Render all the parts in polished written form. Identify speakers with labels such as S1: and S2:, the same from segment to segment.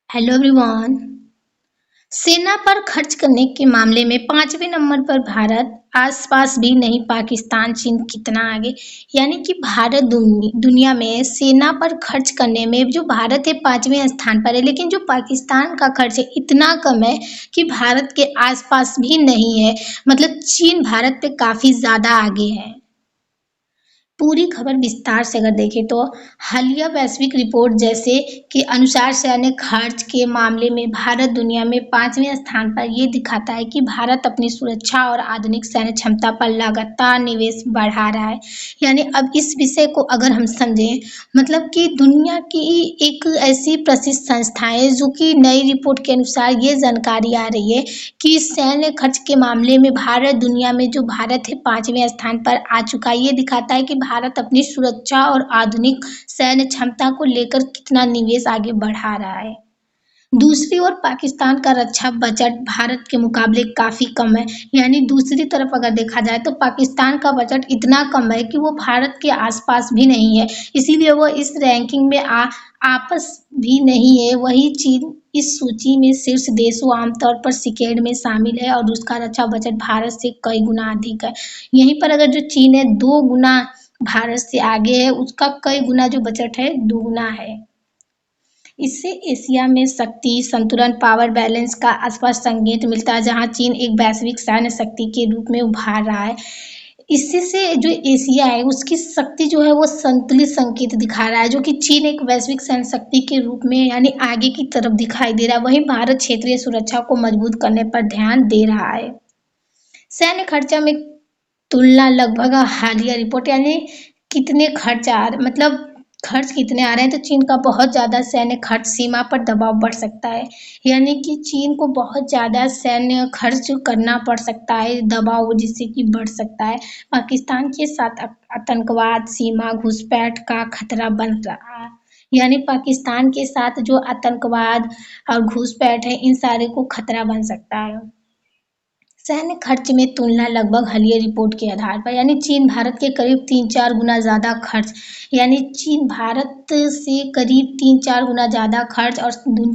S1: Hello everyone. सेना पर खर्च करने के मामले में पांचवें नंबर पर भारत, आसपास भी नहीं पाकिस्तान, चीन कितना आगे। यानी कि भारत दुनिया में सेना पर खर्च करने में जो भारत है पांचवें स्थान पर है, लेकिन जो पाकिस्तान का खर्च है इतना कम है कि भारत के आसपास भी नहीं है। मतलब चीन भारत पे काफी ज्यादा आगे है। पूरी खबर विस्तार से अगर देखें तो हालिया वैश्विक रिपोर्ट जैसे के अनुसार सैन्य खर्च के मामले में भारत दुनिया में पांचवें स्थान पर। ये दिखाता है कि भारत अपनी सुरक्षा और आधुनिक सैन्य क्षमता पर लगातार निवेश बढ़ा रहा है। यानी अब इस विषय को अगर हम समझें, मतलब कि दुनिया की एक ऐसी प्रसिद्ध संस्था है जो कि नई रिपोर्ट के अनुसार ये जानकारी आ रही है कि सैन्य खर्च के मामले में भारत दुनिया में जो भारत है पांचवें स्थान पर आ चुका है। ये दिखाता है कि भारत अपनी सुरक्षा और आधुनिक सैन्य क्षमता को लेकर कितना निवेश आगे बढ़ा रहा है। दूसरी ओर पाकिस्तान का रक्षा बजट भारत के मुकाबले काफी कम है। यानी दूसरी तरफ अगर देखा जाए तो पाकिस्तान का बजट इतना कम है कि वो भारत के आसपास भी नहीं है, इसीलिए वो इस रैंकिंग में आपस भी नहीं है। वही चीन इस सूची में शीर्ष देशों आमतौर पर सेकेंड में शामिल है और उसका रक्षा बजट भारत से कई गुना अधिक है। यहीं पर अगर जो चीन है 2 गुना भारत से आगे है, उसका कई गुना जो बजट है 2 गुना है। इससे एशिया में शक्ति संतुलन पावर बैलेंस का स्पष्ट संकेत मिलता है, जहां चीन एक वैश्विक सैन्य शक्ति के रूप में उभार रहा है। इससे से जो एशिया है उसकी शक्ति जो है वो संतुलित संकेत दिखा रहा है, जो कि चीन एक वैश्विक सैन्य शक्ति के रूप में यानी आगे की तरफ दिखाई दे रहा है। वहीं भारत क्षेत्रीय सुरक्षा को मजबूत करने पर ध्यान दे रहा है। सैन्य खर्चा में तुलना लगभग हालिया रिपोर्ट यानी कितने खर्च मतलब खर्च कितने आ रहे हैं, तो चीन का बहुत ज़्यादा सैन्य खर्च सीमा पर दबाव बढ़ सकता है। यानी कि चीन को बहुत ज़्यादा सैन्य खर्च करना पड़ सकता है, दबाव जिससे कि बढ़ सकता है। पाकिस्तान के साथ आतंकवाद सीमा घुसपैठ का खतरा बन रहा है। यानी पाकिस्तान के साथ जो आतंकवाद और घुसपैठ है इन सारे को खतरा बन सकता है। सैन्य खर्च में तुलना लगभग हालिया रिपोर्ट के आधार पर, यानी चीन भारत के करीब 3-4 गुना ज़्यादा खर्च। यानी चीन भारत से करीब 3-4 गुना ज़्यादा खर्च और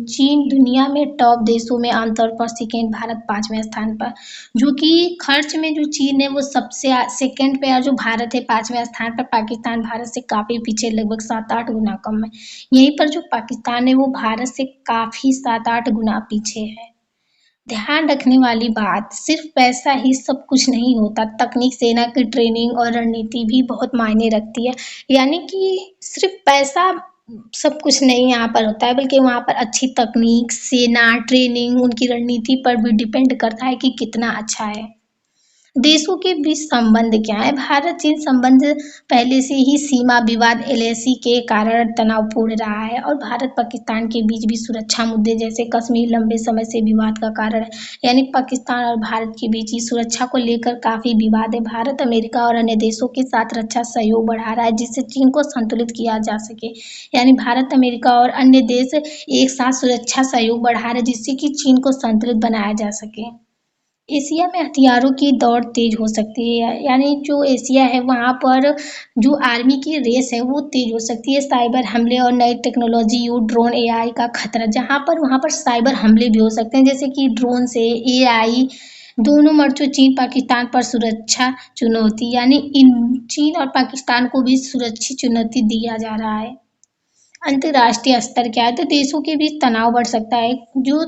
S1: चीन दुनिया में टॉप देशों में आमतौर पर सेकेंड, भारत पांचवें स्थान पर। जो कि खर्च में जो चीन है वो सबसे सेकेंड पे और जो भारत है पांचवें स्थान पर। पाकिस्तान भारत से काफ़ी पीछे, लगभग 7-8 गुना कम है। यहीं पर जो पाकिस्तान है वो भारत से काफ़ी 7-8 गुना पीछे है। ध्यान रखने वाली बात, सिर्फ पैसा ही सब कुछ नहीं होता, तकनीक सेना की ट्रेनिंग और रणनीति भी बहुत मायने रखती है। यानी कि सिर्फ पैसा सब कुछ नहीं यहाँ पर होता है, बल्कि वहाँ पर अच्छी तकनीक सेना ट्रेनिंग उनकी रणनीति पर भी डिपेंड करता है कि कितना अच्छा है। देशों के बीच संबंध क्या है? भारत चीन संबंध पहले से ही सीमा विवाद एलएसी के कारण तनावपूर्ण रहा है और भारत पाकिस्तान के बीच भी सुरक्षा मुद्दे जैसे कश्मीर लंबे समय से विवाद का कारण है। यानी पाकिस्तान और भारत के बीच ही सुरक्षा को लेकर काफी विवाद है। भारत अमेरिका और अन्य देशों के साथ रक्षा सहयोग बढ़ा रहा है जिससे चीन को संतुलित किया जा सके। यानी भारत अमेरिका और अन्य देश एक साथ सुरक्षा सहयोग बढ़ा रहे हैं जिससे कि चीन को संतुलित बनाया जा सके। एशिया में हथियारों की दौड़ तेज हो सकती है। यानी जो एशिया है वहाँ पर जो आर्मी की रेस है वो तेज हो सकती है। साइबर हमले और नई टेक्नोलॉजी यूज ड्रोन एआई का खतरा, जहाँ पर वहाँ पर साइबर हमले भी हो सकते हैं, जैसे कि ड्रोन से एआई दोनों मर्चों चीन पाकिस्तान पर सुरक्षा चुनौती। यानी इन चीन और पाकिस्तान को भी सुरक्षित चुनौती दिया जा रहा है। अंतर्राष्ट्रीय स्तर क्या है, तो देशों के बीच तनाव बढ़ सकता है। जो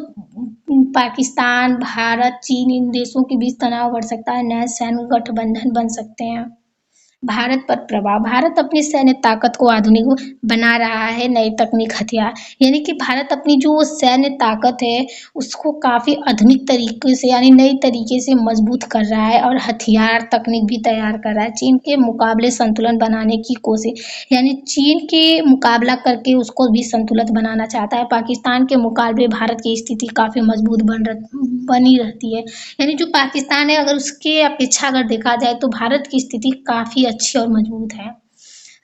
S1: पाकिस्तान भारत चीन इन देशों के बीच तनाव बढ़ सकता है, नए सैन्य गठबंधन बन सकते हैं। भारत पर प्रभाव, भारत अपनी सैन्य ताकत को आधुनिक बना रहा है, नई तकनीक हथियार। यानी कि भारत अपनी जो सैन्य ताकत है उसको काफ़ी आधुनिक तरीके से यानी नई तरीके से मजबूत कर रहा है और हथियार तकनीक भी तैयार कर रहा है। चीन के मुकाबले संतुलन बनाने की कोशिश, यानी चीन के मुकाबला करके उसको भी संतुलित बनाना चाहता है। पाकिस्तान के मुकाबले भारत की स्थिति काफ़ी मजबूत बनी रहती है। यानी जो पाकिस्तान है अगर उसके अपेक्षा अगर देखा जाए तो भारत की स्थिति काफ़ी अच्छी और मजबूत है।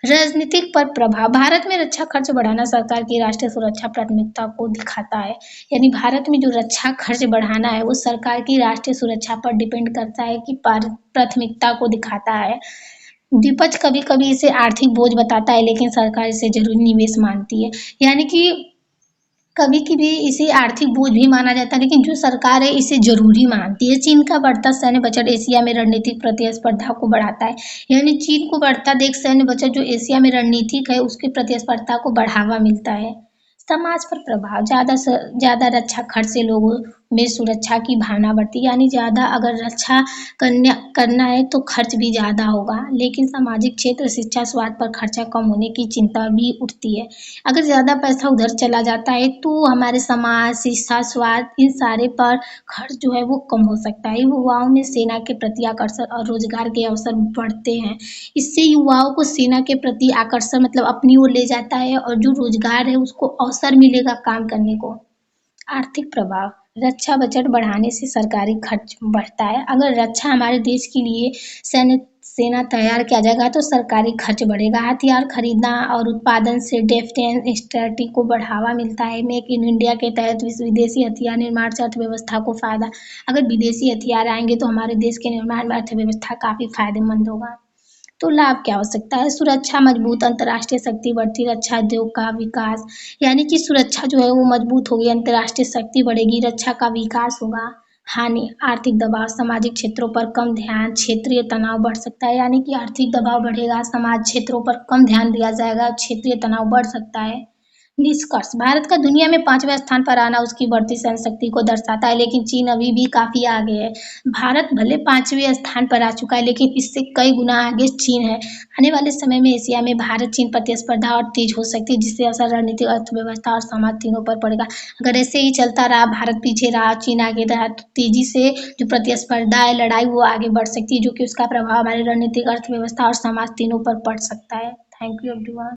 S1: राजनीतिक पर प्रभाव, भारत में रक्षा खर्च बढ़ाना सरकार की राष्ट्रीय सुरक्षा प्राथमिकता को दिखाता है। यानी भारत में जो रक्षा खर्च बढ़ाना है वो सरकार की राष्ट्रीय सुरक्षा पर डिपेंड करता है कि प्राथमिकता को दिखाता है। विपक्ष कभी कभी इसे आर्थिक बोझ बताता है, लेकिन सरकार इसे जरूरी निवेश मानती है। यानी कि कभी कभी इसे आर्थिक बोझ भी माना जाता है, लेकिन जो सरकार है इसे जरूरी मानती है। चीन का बढ़ता सैन्य बजट एशिया में रणनीतिक प्रतिस्पर्धा को बढ़ाता है। यानी चीन को बढ़ता देख सैन्य बजट जो एशिया में रणनीतिक है उसकी प्रतिस्पर्धा को बढ़ावा मिलता है। समाज पर प्रभाव ज़्यादा से ज़्यादा रक्षा खर्च से लोगों में सुरक्षा की भावना बढ़ती है। यानी ज़्यादा अगर रक्षा करना है तो खर्च भी ज़्यादा होगा, लेकिन सामाजिक क्षेत्र शिक्षा स्वास्थ्य पर खर्चा कम होने की चिंता भी उठती है। अगर ज़्यादा पैसा उधर चला जाता है तो हमारे समाज शिक्षा स्वास्थ्य इन सारे पर खर्च जो है वो कम हो सकता है। युवाओं में सेना के प्रति आकर्षण और रोजगार के अवसर बढ़ते हैं। इससे युवाओं को सेना के प्रति आकर्षण मतलब अपनी ओर ले जाता है, और जो रोजगार है उसको अवसर मिलेगा काम करने को। आर्थिक प्रभाव रक्षा बजट बढ़ाने से सरकारी खर्च बढ़ता है। अगर रक्षा हमारे देश के लिए सैन्य सेना तैयार किया जाएगा तो सरकारी खर्च बढ़ेगा। हथियार खरीदना और उत्पादन से डिफेंस स्ट्रेटी को बढ़ावा मिलता है। मेक इन इंडिया के तहत विदेशी हथियार निर्माण से अर्थव्यवस्था को फायदा। अगर विदेशी हथियार आएंगे तो हमारे देश के निर्माण में अर्थव्यवस्था काफी फायदेमंद होगा। तो लाभ क्या हो सकता है? सुरक्षा मजबूत, अंतर्राष्ट्रीय शक्ति बढ़ती, रक्षा उद्योग का विकास। यानी कि सुरक्षा जो है वो मजबूत होगी, अंतर्राष्ट्रीय शक्ति बढ़ेगी, रक्षा का विकास होगा। हानि आर्थिक दबाव, सामाजिक क्षेत्रों पर कम ध्यान, क्षेत्रीय तनाव बढ़ सकता है। यानी कि आर्थिक दबाव बढ़ेगा, समाज क्षेत्रों पर कम ध्यान दिया जाएगा, क्षेत्रीय तनाव बढ़ सकता है। निष्कर्ष भारत का दुनिया में 5वें स्थान पर आना उसकी बढ़ती सैन्य शक्ति को दर्शाता है, लेकिन चीन अभी भी काफी आगे है। भारत भले 5वें स्थान पर आ चुका है, लेकिन इससे कई गुना आगे चीन है। आने वाले समय में एशिया में भारत चीन प्रतिस्पर्धा और तेज हो सकती है, जिससे असर रणनीतिक अर्थव्यवस्था और समाज तीनों पर पड़ेगा। अगर ऐसे ही चलता रहा, भारत पीछे रहा, चीन आगे रहा, तो तेजी से जो प्रतिस्पर्धा है, लड़ाई वो आगे बढ़ सकती है, जो कि उसका प्रभाव हमारे रणनीतिक अर्थव्यवस्था और समाज तीनों पर पड़ सकता है। Thank you everyone.